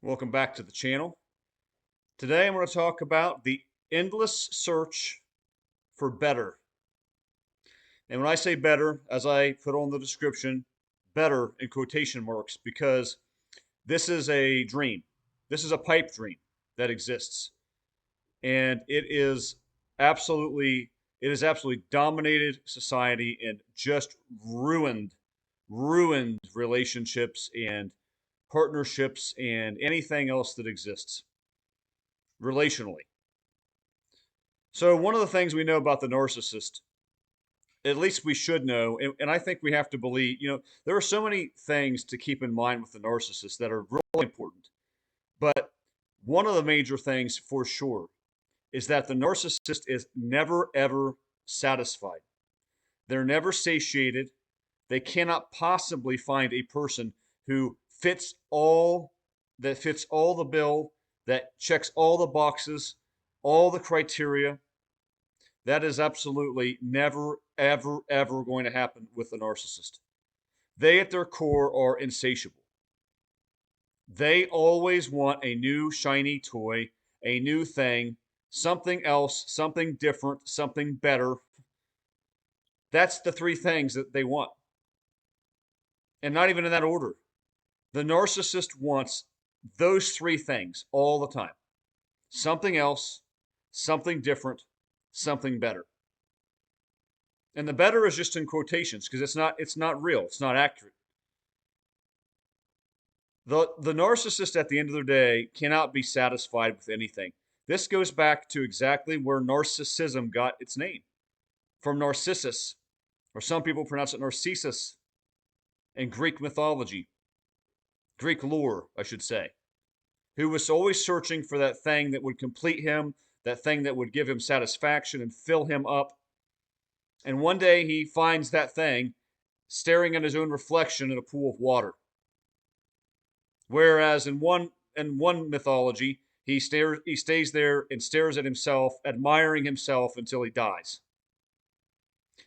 Welcome back to the channel. Today I'm going to talk about the endless search for better. And when I say better, as I put on the description, better in quotation marks, because this is a dream. This is a pipe dream that exists. And it has absolutely dominated society and just ruined relationships and partnerships and anything else that exists relationally. So, one of the things we know about the narcissist, at least we should know, and I think we have to believe, there are so many things to keep in mind with the narcissist that are really important. But one of the major things for sure is that the narcissist is never, ever satisfied. They're never satiated. They cannot possibly find a person who fits all the bill, that checks all the boxes, all the criteria. That is absolutely never, ever, ever going to happen with a narcissist. They, at their core, are insatiable. They always want a new shiny toy, a new thing, something else, something different, something better. That's the three things that they want. And not even in that order. The narcissist wants those three things all the time: something else, something different, something better. And the better is just in quotations because it's not real. It's not accurate. The narcissist at the end of the day cannot be satisfied with anything. This goes back to exactly where narcissism got its name, from Narcissus, or some people pronounce it Narcissus, in Greek mythology, Greek lore, I should say, who was always searching for that thing that would complete him, that thing that would give him satisfaction and fill him up. And one day he finds that thing staring at his own reflection in a pool of water. Whereas in one mythology, he stays there and stares at himself, admiring himself until he dies.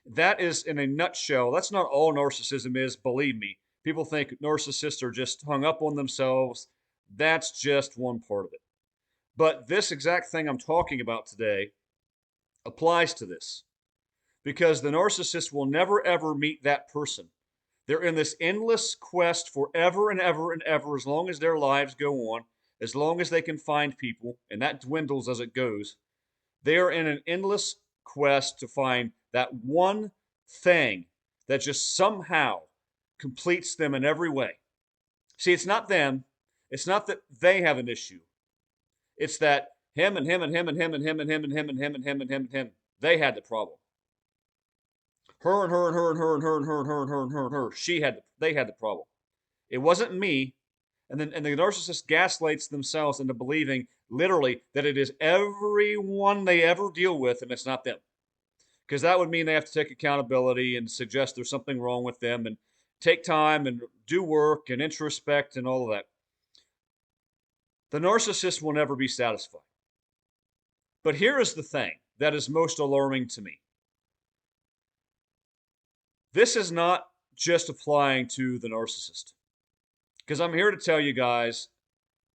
That is, in a nutshell, that's not all narcissism is, believe me. People think narcissists are just hung up on themselves. That's just one part of it. But this exact thing I'm talking about today applies to this, because the narcissist will never ever meet that person. They're in this endless quest forever and ever and ever, as long as their lives go on, as long as they can find people, and that dwindles as it goes. They are in an endless quest to find that one thing that just somehow completes them in every way. See, it's not them. It's not that they have an issue. It's that him and him and him and him and him and him and him and him and him and him and him, they had the problem. Her and her and her and her and her and her and her and her and her and her. They had the problem. It wasn't me. And the narcissist gaslights themselves into believing literally that it is everyone they ever deal with and it's not them. Because that would mean they have to take accountability and suggest there's something wrong with them and take time and do work and introspect and all of that. The narcissist will never be satisfied. But here is the thing that is most alarming to me. This is not just applying to the narcissist. Because I'm here to tell you guys,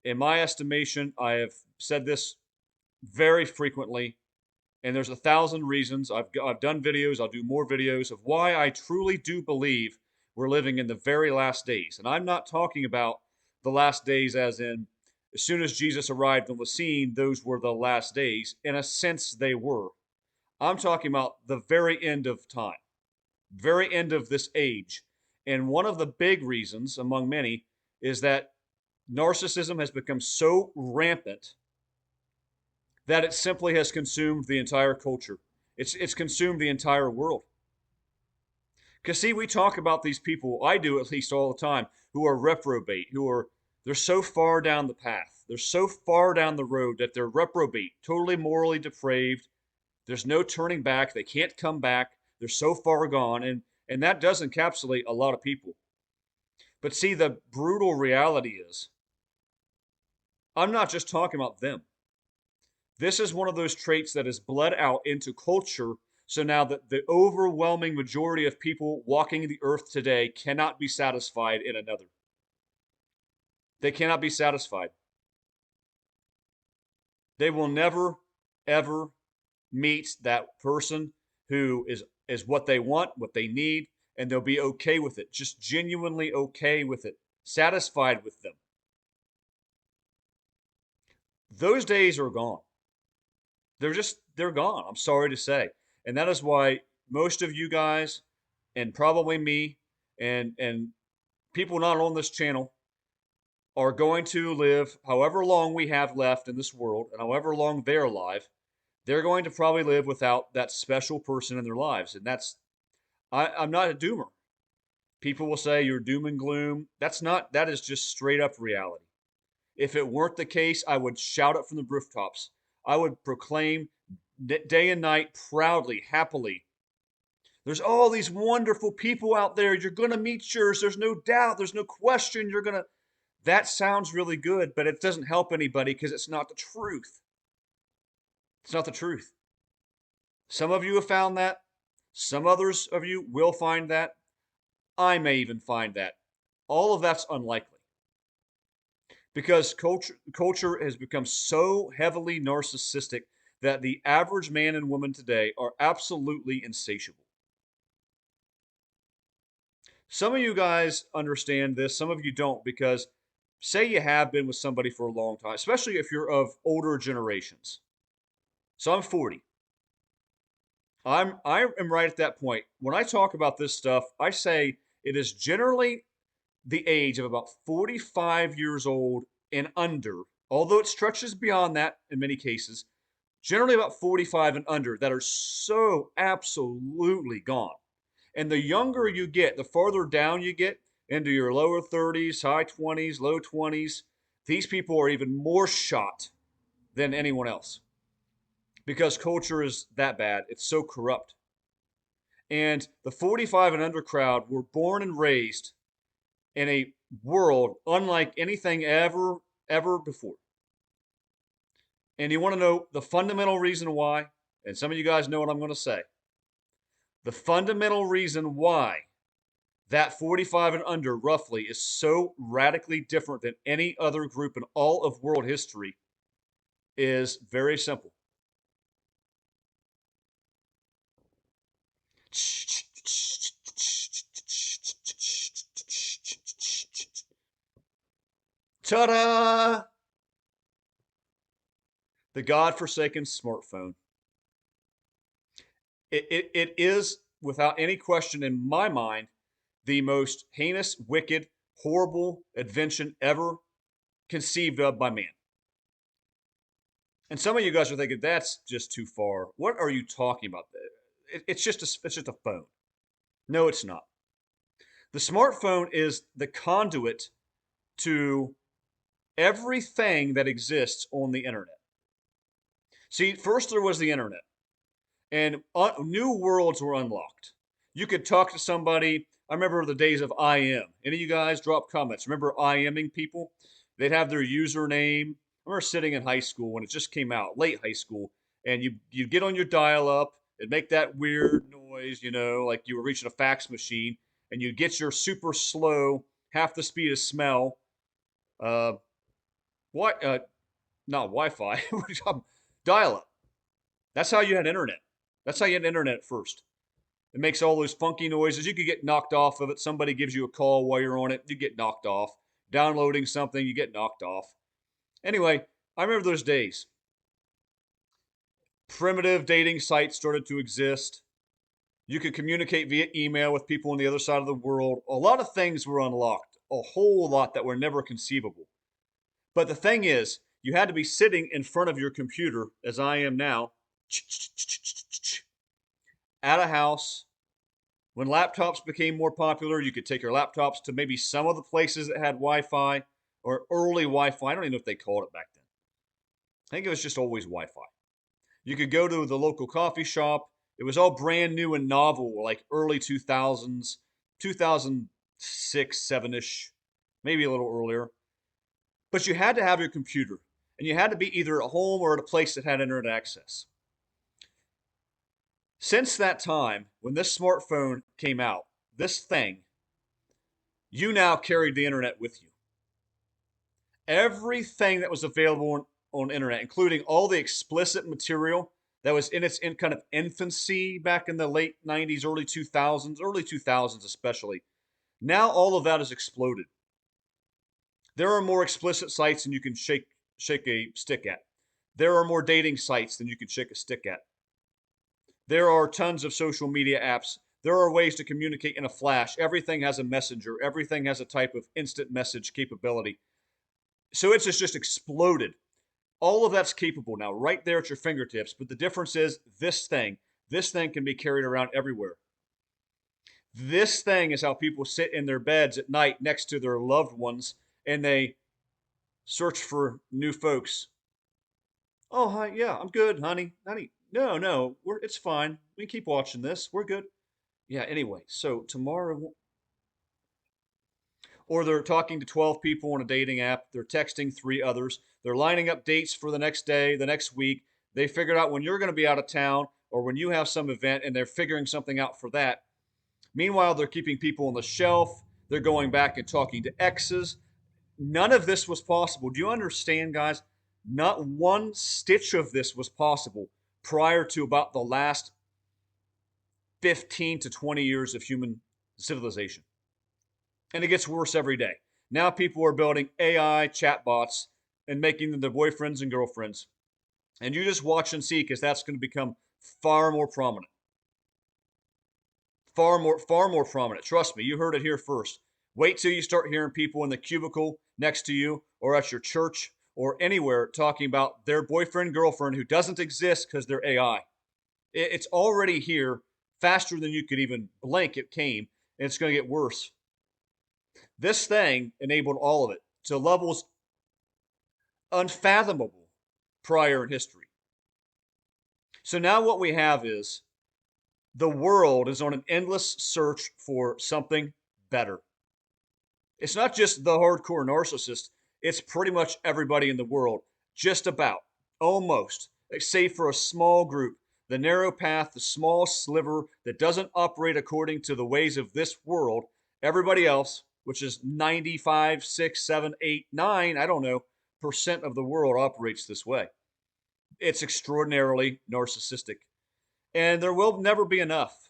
in my estimation, I have said this very frequently, and there's 1,000 reasons. I've done videos, I'll do more videos of why I truly do believe we're living in the very last days. And I'm not talking about the last days as in, as soon as Jesus arrived on the scene, those were the last days. In a sense, they were. I'm talking about the very end of time, very end of this age. And one of the big reasons, among many, is that narcissism has become so rampant that it simply has consumed the entire culture. It's consumed the entire world. Because see, we talk about these people, I do at least all the time, who are reprobate, they're so far down the path, they're so far down the road that they're reprobate, totally morally depraved. There's no turning back. They can't come back. They're so far gone, and that does encapsulate a lot of people. But see, the brutal reality is, I'm not just talking about them. This is one of those traits that is bled out into culture. So now that the overwhelming majority of people walking the earth today cannot be satisfied in another. They cannot be satisfied. They will never, ever meet that person who is what they want, what they need, and they'll be okay with it. Just genuinely okay with it, satisfied with them. Those days are gone. They're gone. I'm sorry to say. And that is why most of you guys and probably me and people not on this channel are going to live however long we have left in this world and however long they're alive, they're going to probably live without that special person in their lives. And I'm not a doomer. People will say you're doom and gloom. That is just straight up reality. If it weren't the case, I would shout it from the rooftops. I would proclaim day and night proudly, happily. There's all these wonderful people out there. You're going to meet yours. There's no doubt. There's no question. That sounds really good, but it doesn't help anybody because it's not the truth. It's not the truth. Some of you have found that. Some others of you will find that. I may even find that. All of that's unlikely. Because culture has become so heavily narcissistic that the average man and woman today are absolutely insatiable. Some of you guys understand this, some of you don't, because say you have been with somebody for a long time, especially if you're of older generations. So I'm 40. I am right at that point. When I talk about this stuff, I say it is generally the age of about 45 years old and under, although it stretches beyond that in many cases, generally about 45 and under that are so absolutely gone. And the younger you get, the farther down you get into your lower 30s, high 20s, low 20s, these people are even more shot than anyone else because culture is that bad. It's so corrupt. And the 45 and under crowd were born and raised in a world unlike anything ever before. And you want to know the fundamental reason why? And some of you guys know what I'm going to say. The fundamental reason why that 45 and under roughly is so radically different than any other group in all of world history is very simple. Ta-da! The godforsaken smartphone. It is, without any question in my mind, the most heinous, wicked, horrible invention ever conceived of by man. And some of you guys are thinking, that's just too far. What are you talking about? It's just a phone. No, it's not. The smartphone is the conduit to everything that exists on the internet. See, first there was the internet, and new worlds were unlocked. You could talk to somebody. I remember the days of IM. Any of you guys drop comments? Remember IMing people? They'd have their username. I remember sitting in high school when it just came out, late high school, and you'd get on your dial-up. It'd make that weird noise, like you were reaching a fax machine, and you'd get your super slow, half the speed of smell. What? Not Wi-Fi. Dial-up. That's how you had internet. That's how you had internet at first. It makes all those funky noises. You could get knocked off of it. Somebody gives you a call while you're on it. You get knocked off. Downloading something, you get knocked off. Anyway, I remember those days. Primitive dating sites started to exist. You could communicate via email with people on the other side of the world. A lot of things were unlocked. A whole lot that were never conceivable. But the thing is, you had to be sitting in front of your computer, as I am now, at a house. When laptops became more popular, you could take your laptops to maybe some of the places that had Wi-Fi or early Wi-Fi. I don't even know if they called it back then. I think it was just always Wi-Fi. You could go to the local coffee shop. It was all brand new and novel, like early 2000s, 2006, 7-ish, maybe a little earlier. But you had to have your computer, and you had to be either at home or at a place that had internet access. Since that time, when this smartphone came out, this thing, you now carried the internet with you. Everything that was available on the internet, including all the explicit material that was in its kind of infancy back in the late 90s, early 2000s especially. Now all of that has exploded. There are more explicit sites than you can shake a stick at. There are more dating sites than you can shake a stick at. There are tons of social media apps. There are ways to communicate in a flash. Everything has a messenger. Everything has a type of instant message capability. So it's just exploded. All of that's capable now, right there at your fingertips. But the difference is this thing can be carried around everywhere. This thing is how people sit in their beds at night next to their loved ones and they search for new folks. Oh, hi, yeah, I'm good, honey. Honey, no, it's fine. We can keep watching this. We're good. Yeah, anyway, so tomorrow, or they're talking to 12 people on a dating app, they're texting three others, they're lining up dates for the next day, the next week. They figured out when you're going to be out of town or when you have some event and they're figuring something out for that. Meanwhile, they're keeping people on the shelf. They're going back and talking to exes. None of this was possible. Do you understand, guys? Not one stitch of this was possible prior to about the last 15 to 20 years of human civilization. And it gets worse every day. Now people are building AI chatbots and making them their boyfriends and girlfriends. And you just watch and see because that's going to become far more prominent. Far more prominent. Trust me, you heard it here first. Wait till you start hearing people in the cubicle next to you or at your church or anywhere talking about their boyfriend, girlfriend who doesn't exist because they're AI. It's already here faster than you could even blink. It came, and it's going to get worse. This thing enabled all of it to levels unfathomable prior in history. So now what we have is the world is on an endless search for something better. It's not just the hardcore narcissist, it's pretty much everybody in the world. Just about. Almost. Save for a small group. The narrow path, the small sliver that doesn't operate according to the ways of this world. Everybody else, which is 95, 6, 7, 8, 9, I don't know, percent of the world operates this way. It's extraordinarily narcissistic. And there will never be enough.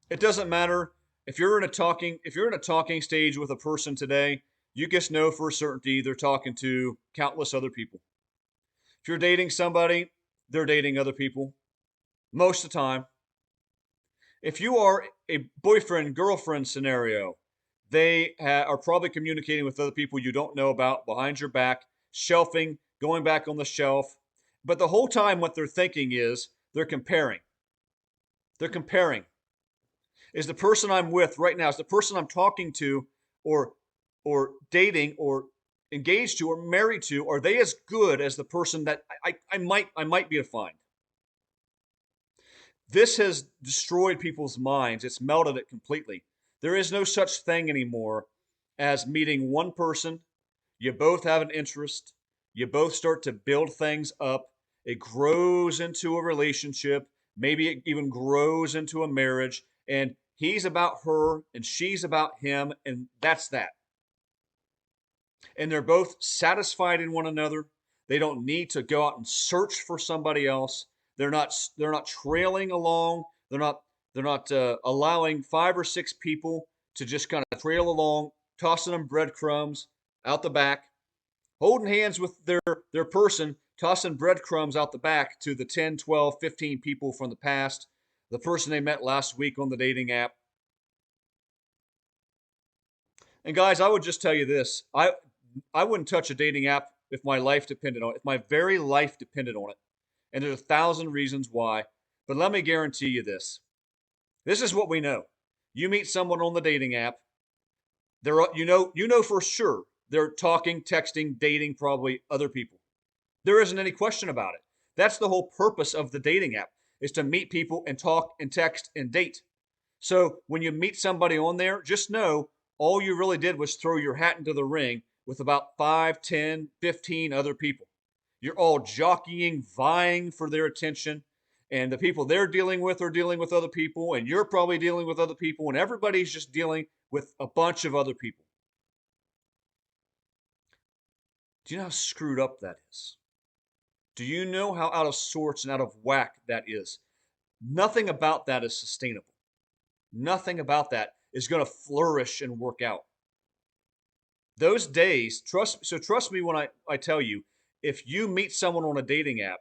It doesn't matter if you're in a talking stage with a person today, you just know for a certainty they're talking to countless other people. If you're dating somebody, they're dating other people most of the time. If you are a boyfriend girlfriend scenario, they are probably communicating with other people you don't know about behind your back, shelving, going back on the shelf. But the whole time, what they're thinking is they're comparing. They're comparing. Is the person I'm with right now, is the person I'm talking to or dating or engaged to or married to, are they as good as the person that I might be to find? This has destroyed people's minds. It's melted it completely. There is no such thing anymore as meeting one person. You both have an interest. You both start to build things up. It grows into a relationship. Maybe it even grows into a marriage. And he's about her and she's about him. And that's that. And they're both satisfied in one another. They don't need to go out and search for somebody else. They're not trailing along. They're not allowing 5 or 6 people to just kind of trail along, tossing them breadcrumbs out the back, holding hands with their person, tossing breadcrumbs out the back to the 10, 12, 15 people from the past, the person they met last week on the dating app. And guys, I would just tell you this. I wouldn't touch a dating app if my life depended on it, if my very life depended on it. And there's 1,000 reasons why. But let me guarantee you this. This is what we know. You meet someone on the dating app. You know for sure they're talking, texting, dating probably other people. There isn't any question about it. That's the whole purpose of the dating app, is to meet people and talk and text and date. So when you meet somebody on there, just know all you really did was throw your hat into the ring with about 5, 10, 15 other people. You're all jockeying, vying for their attention. And the people they're dealing with are dealing with other people. And you're probably dealing with other people. And everybody's just dealing with a bunch of other people. Do you know how screwed up that is? Do you know how out of sorts and out of whack that is? Nothing about that is sustainable. Nothing about that is going to flourish and work out. Those days, trust me when I tell you, if you meet someone on a dating app,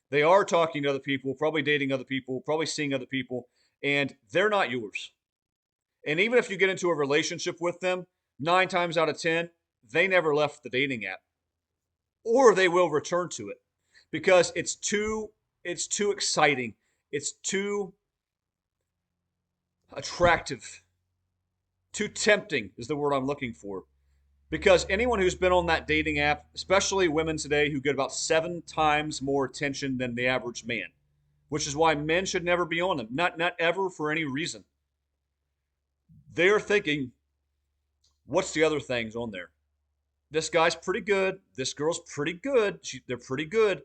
they are talking to other people, probably dating other people, probably seeing other people, and they're not yours. And even if you get into a relationship with them, 9 times out of 10, they never left the dating app, or they will return to it because it's too exciting. It's too attractive. Too tempting is the word I'm looking for. Because anyone who's been on that dating app, especially women today who get about 7 times more attention than the average man, which is why men should never be on them. Not ever for any reason. They're thinking, what's the other things on there? This guy's pretty good. This girl's pretty good. They're pretty good,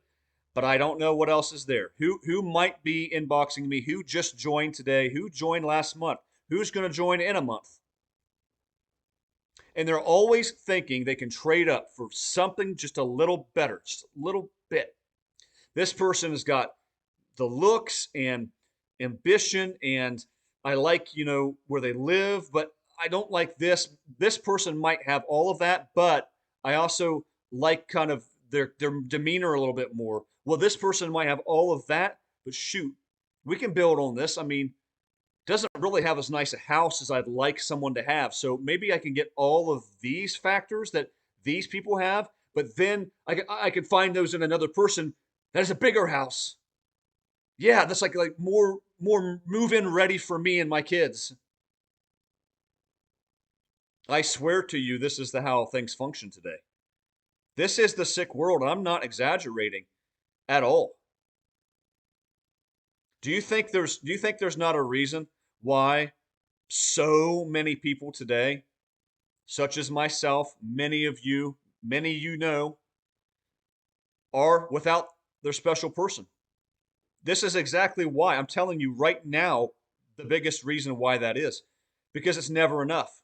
but I don't know what else is there. Who might be inboxing me? Who just joined today? Who joined last month? Who's going to join in a month? And they're always thinking they can trade up for something just a little better, just a little bit. This person has got the looks and ambition, and I like, where they live, but I don't like this. This person might have all of that, but I also like kind of their demeanor a little bit more. Well, this person might have all of that, but shoot, we can build on this. I mean, doesn't really have as nice a house as I'd like someone to have. So maybe I can get all of these factors that these people have, but then I can find those in another person that has a bigger house. Yeah, that's like more move-in ready for me and my kids. I swear to you, this is how things function today. This is the sick world. I'm not exaggerating at all. Do you think there's not a reason why so many people today, such as myself, many you know, are without their special person? This is exactly why. I'm telling you right now the biggest reason why that is. Because it's never enough.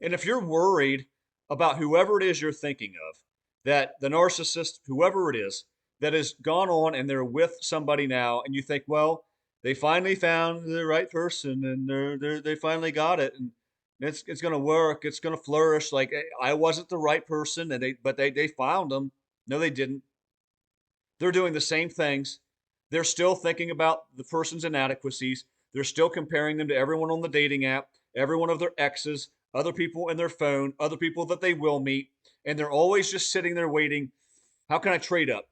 And if you're worried about whoever it is you're thinking of, that the narcissist, whoever it is, that has gone on and they're with somebody now, and you think, well, they finally found the right person and they finally got it, and it's gonna work, it's gonna flourish. Like I wasn't the right person, and they found them. No, they didn't. They're doing the same things. They're still thinking about the person's inadequacies. They're still comparing them to everyone on the dating app, every one of their exes, other people in their phone, other people that they will meet. And they're always just sitting there waiting. How can I trade up?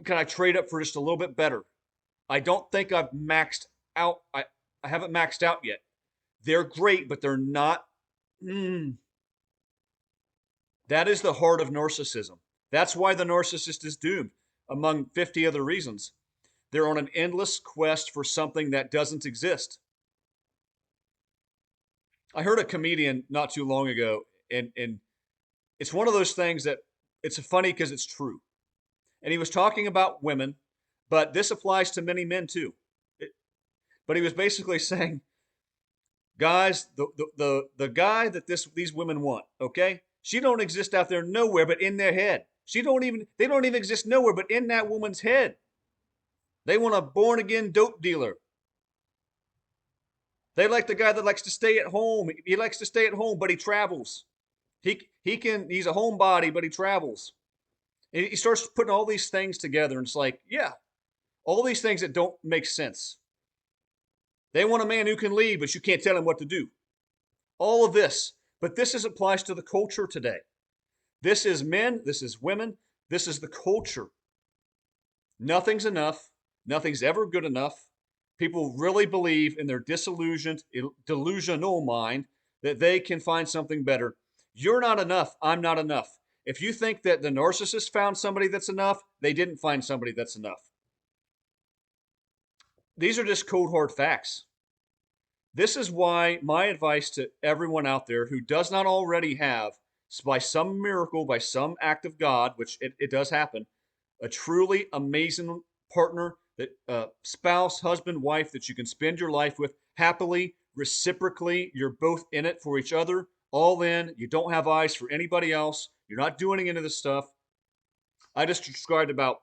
Can I trade up for just a little bit better? I don't think I've maxed out. I haven't maxed out yet. They're great, but they're not. Mm, that is the heart of narcissism. That's why the narcissist is doomed, among 50 other reasons. They're on an endless quest for something that doesn't exist. I heard a comedian not too long ago, and it's one of those things that it's funny because it's true. And he was talking about women, but this applies to many men too. It- but he was basically saying, guys, the guy that these women want, okay? She don't exist out there nowhere but in their head. They don't even exist nowhere but in that woman's head. They want a born again dope dealer. They like the guy that likes to stay at home. He likes to stay at home, but he travels. He's a homebody, but he travels. And he starts putting all these things together, and it's like, yeah, all these things that don't make sense. They want a man who can lead, but you can't tell him what to do. All of this. But applies to the culture today. This is men, this is women, this is the culture. Nothing's enough. Nothing's ever good enough. People really believe in their disillusioned, delusional mind that they can find something better. You're not enough. I'm not enough. If you think that the narcissist found somebody that's enough, they didn't find somebody that's enough. These are just cold hard facts. This is why my advice to everyone out there who does not already have, by some miracle, by some act of God, which it does happen, a truly amazing partner, that spouse, husband, wife that you can spend your life with happily, reciprocally. You're both in it for each other. all in. You don't have eyes for anybody else. You're not doing any of this stuff. I just described about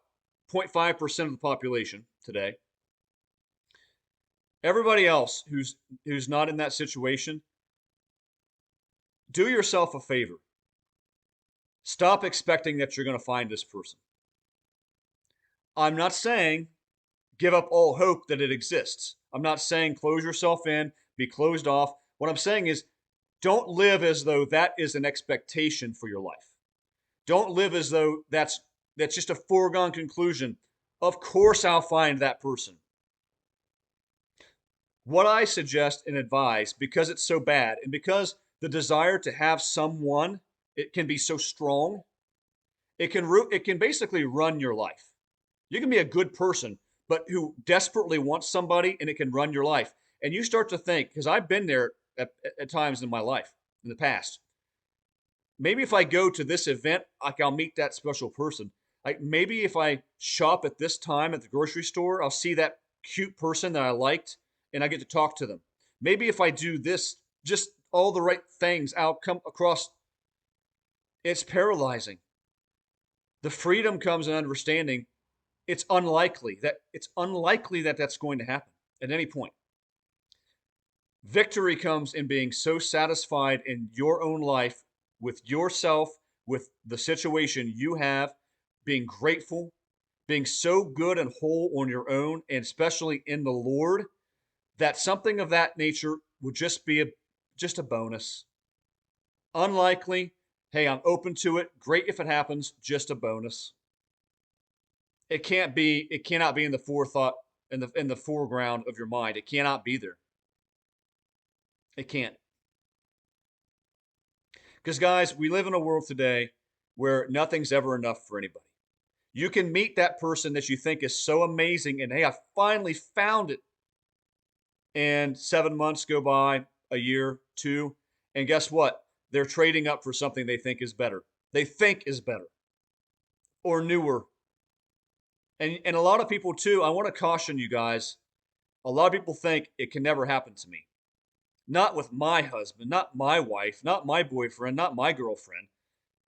0.5% of the population today. Everybody else who's not in that situation, do yourself a favor. Stop expecting that you're going to find this person. I'm not saying give up all hope that it exists. I'm not saying close yourself in, be closed off. What I'm saying is don't live as though that is an expectation for your life. Don't live as though that's just a foregone conclusion. Of course I'll find that person. What I suggest and advise, because it's so bad and because the desire to have someone, it can be so strong, it can basically run your life. You can be a good person, but who desperately wants somebody, and it can run your life. And you start to think, because I've been there at times in my life in the past. Maybe if I go to this event, like I'll meet that special person. Like maybe if I shop at this time at the grocery store, I'll see that cute person that I liked and I get to talk to them. Maybe if I do this, just all the right things, I'll come across. It's paralyzing. The freedom comes in understanding it's unlikely that that's going to happen at any point. Victory comes in being so satisfied in your own life with yourself, with the situation you have, being grateful, being so good and whole on your own, and especially in the Lord, that something of that nature would just be just a bonus. Unlikely. Hey, I'm open to it. Great if it happens, just a bonus. It cannot be in the forethought, in the foreground of your mind. It cannot be there. It can't. Because guys, we live in a world today where nothing's ever enough for anybody. You can meet that person that you think is so amazing and hey, I finally found it. And 7 months go by, a year, two, and guess what? They're trading up for something they think is better. They think is better or newer. And a lot of people too, I want to caution you guys. A lot of people think it can never happen to me. Not with my husband, not my wife, not my boyfriend, not my girlfriend.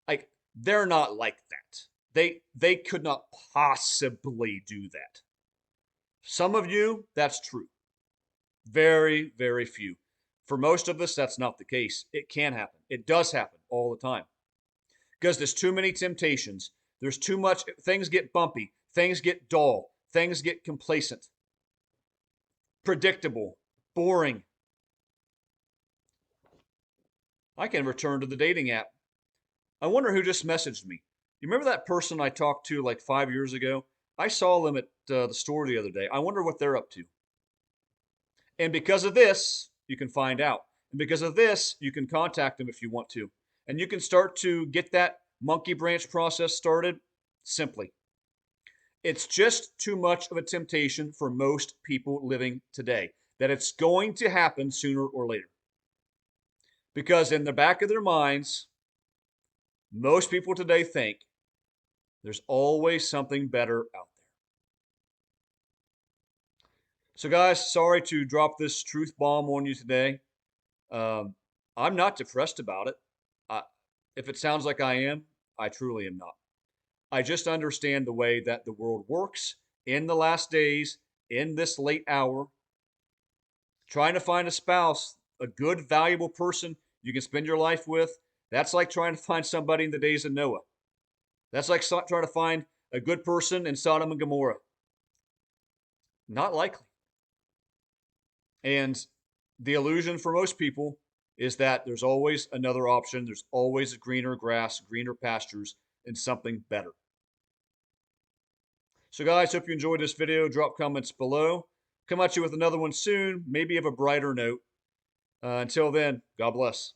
Like they're not like that. They could not possibly do that. Some of you, that's true. Very, very few. For most of us, that's not the case. It can happen. It does happen all the time. Because there's too many temptations. There's too much, things get bumpy, things get dull, things get complacent, predictable, boring. I can return to the dating app. I wonder who just messaged me. You remember that person I talked to like 5 years ago? I saw them at the store the other day. I wonder what they're up to. And because of this, you can find out. And because of this, you can contact them if you want to. And you can start to get that monkey branch process started simply. It's just too much of a temptation for most people living today that it's going to happen sooner or later. Because in the back of their minds, most people today think there's always something better out there. So, guys, sorry to drop this truth bomb on you today. I'm not depressed about it. If it sounds like I am, I truly am not. I just understand the way that the world works in the last days, in this late hour. Trying to find a spouse, a good, valuable person you can spend your life with, that's like trying to find somebody in the days of Noah. That's like trying to find a good person in Sodom and Gomorrah. Not likely. And the illusion for most people is that there's always another option. There's always greener grass, greener pastures, and something better. So guys, hope you enjoyed this video. Drop comments below. Come at you with another one soon, maybe of a brighter note. Until then, God bless.